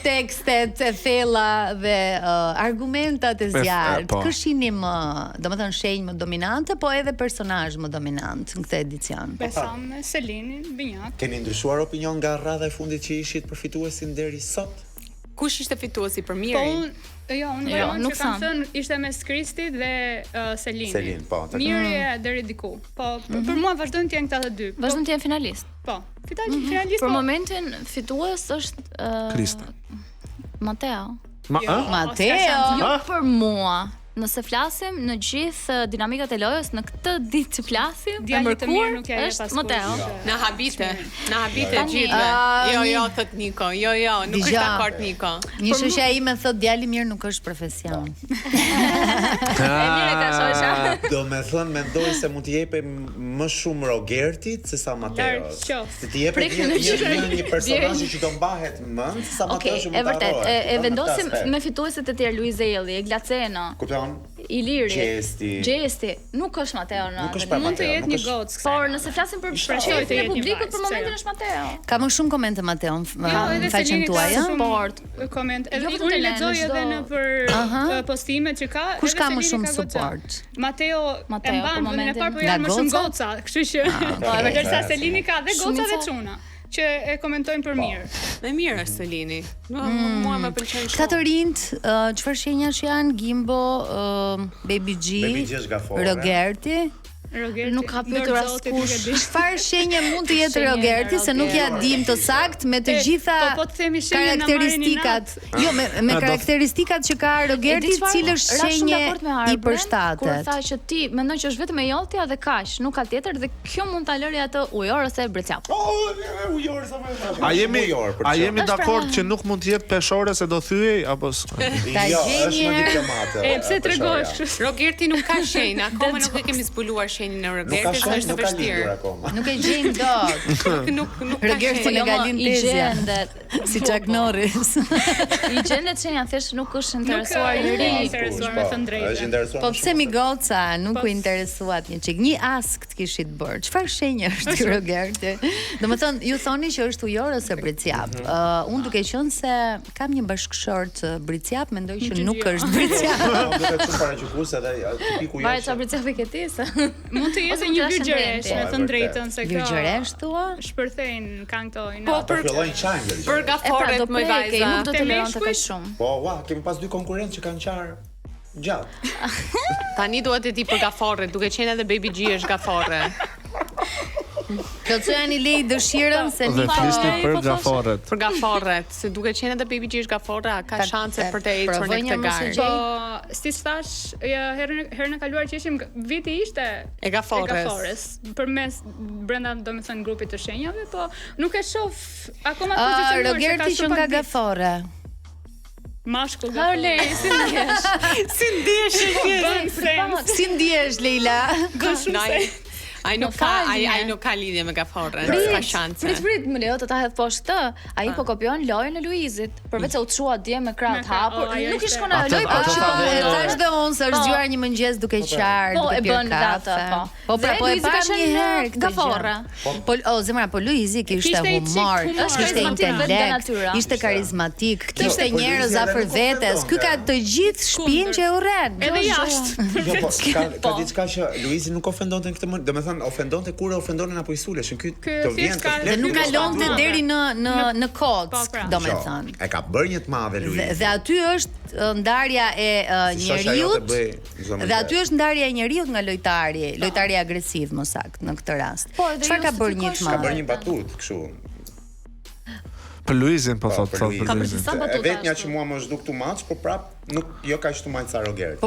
tekstet e thella dhe argumentat e zjarrt. Kë shihni më, domethënë shenjë më dominante, po edhe personazh më dominant në këtë edicion? Besam me Selinin Binjak. Keni ndryshuar opinion nga radha e fundit që ishit përfituesin deri sot? Kush ishte fituesi për Mirin? Unë nuk kam thënë ishte mes Kristit dhe Selinit. Selin, po. Miri deri diku. Po, për mua vazhdojnë të jenë këta të dy. Vazhdojnë të jenë finalist. Po, finalist. Për momentin fitues është Krista. Mateo. Mateo. Jo për mua. Nëse flasim në gjithë dinamikat e lojës, në këtë ditë që flasim, e mërkur është Mateo. Na habite gjithë. Jo, thot Niko. Jo, nuk është dakord Niko. Një shoqja ime thot djali mirë nuk është profesion. Do me thënë, mendoj se mund t'i jepe më shumë Rogertit se sa Mateos. Se t'i jepe një personazh që do mbahet mend se sa Mateos që mund ta harrojë. E vendosim me fituesit e tjerë, Luiz Elli, Glacena. Iliri, Gjesti, nuk është Mateo në mund të jetë një gocë. Por nëse flasim për shqiptarët e publikut, për momentin është Mateo. Ka më shumë komente Mateo në faqen tuaj, sport. Koment. Unë lexoj edhe në për postimet që ka. Kush ka më shumë support? Mateo e mban vendin e parë, po janë më shumë goca, kështu që ndërsa Selini ka dhe goca dhe çuna që e komentojnë për mirë. Me mirë është Selini. Mua më pëlqen shumë. Këta të rinjt, çfarë shenjash janë? Gimbo, Baby G, Rogerti. Nuk ka pyetur askush. Çfarë shenje mund të jetë Rogerti se nuk ja dim të saktë me të gjitha karakteristikat. Jo, me karakteristikat që ka Rogerti, cilë është shenje i përshtatet. Kur tha që ti mendon që është vetëm e joltja dhe kaq, nuk ka tjetër dhe kjo mund ta lëri atë ujor ose brecjap. Ujor sa më. A jemi dakord që nuk mund të jetë peshore se do thyej apo jo, është më diplomate. Pse tregosh kështu? Rogerti nuk ka shenjë, akoma nuk e kemi zbuluar shenjën e Rogertit, është vështirë. Nuk e gjejmë dot. Nuk ka Rogerti me galintezja. Si Chuck Norris. I gjendet shenja thjesht nuk është interesuar njëri. Interesuar me të drejtën. Po pse mi goca nuk u interesuat një çik. Një ask të kishit bërë. Çfarë shenje është ky Rogerti? Domethënë ju thoni që është ujor ose bricjap. Unë duke qenë se kam një bashkëshort bricjap, mendoj që nuk është bricjap. Do të çu paraqykues edhe tipiku Varet sa bricjap e ke ti se. Mund të jetë një vyrgjëresh, me të drejtën se kjo. Vyrgjëresh thua? Shpërthejnë kanë këto. Po për fillojnë qajnë. Për gaforet më vajza. Nuk do të lejonte kaq shumë. Po, kemi pas dy konkurrentë që kanë qarë gjatë. Tani duhet e di për gaforet, duke qenë edhe Baby G është gafore. Plotësojani lej dëshirën se Dhe flisni për gaforet. Për gaforet, se duke qenë edhe Baby G është gafore, ka shanse për të ecur në këtë garë. Po, si thash, herën e kaluar që ishim viti ishte e gafores. Përmes brenda domethënë grupit të shenjave, po nuk e shoh akoma pozicionuar. Rogerti që nga gafore. Mashkull gafore. Si ndihesh? Si ndihesh Leila? Ai nuk ka lidhje me gaforën, ka shanse. Prit, më lejo të ta hedh poshtë këtë. Ai po kopjon lojën e Luizit. Përveç se u çua dje me krah të hapur, nuk i shkon ajo lojë, po thash dhe unë se është zgjuar një mëngjes duke qarë, duke pirë kafe. Po pra po e pa një herë gafore. Po zemra, po Luizi kishte humor, kishte intelekt, ishte karizmatik, kishte njerëz afër vetes. Ky ka të gjithë shtëpinë që e urren. Edhe jashtë. Ka diçka që Luizi nuk ofendonte në këtë mënyrë. Ofendonte kur ofendonin apo i suleshin. Ky të vjen dhe nuk kalonte deri në kock, domethënë. E ka bërë një të madhe Luizi. Dhe aty është ndarja e njeriut. Dhe aty është ndarja e njeriut nga lojtari agresiv më saktë në këtë rast. Çfarë ka bërë një të madhe? Ka bërë një batut kështu. Për Luizin po thotë për Luizin. Vetja që mua më zhduk too much, por prap nuk jo kaq too much sa Rogerti.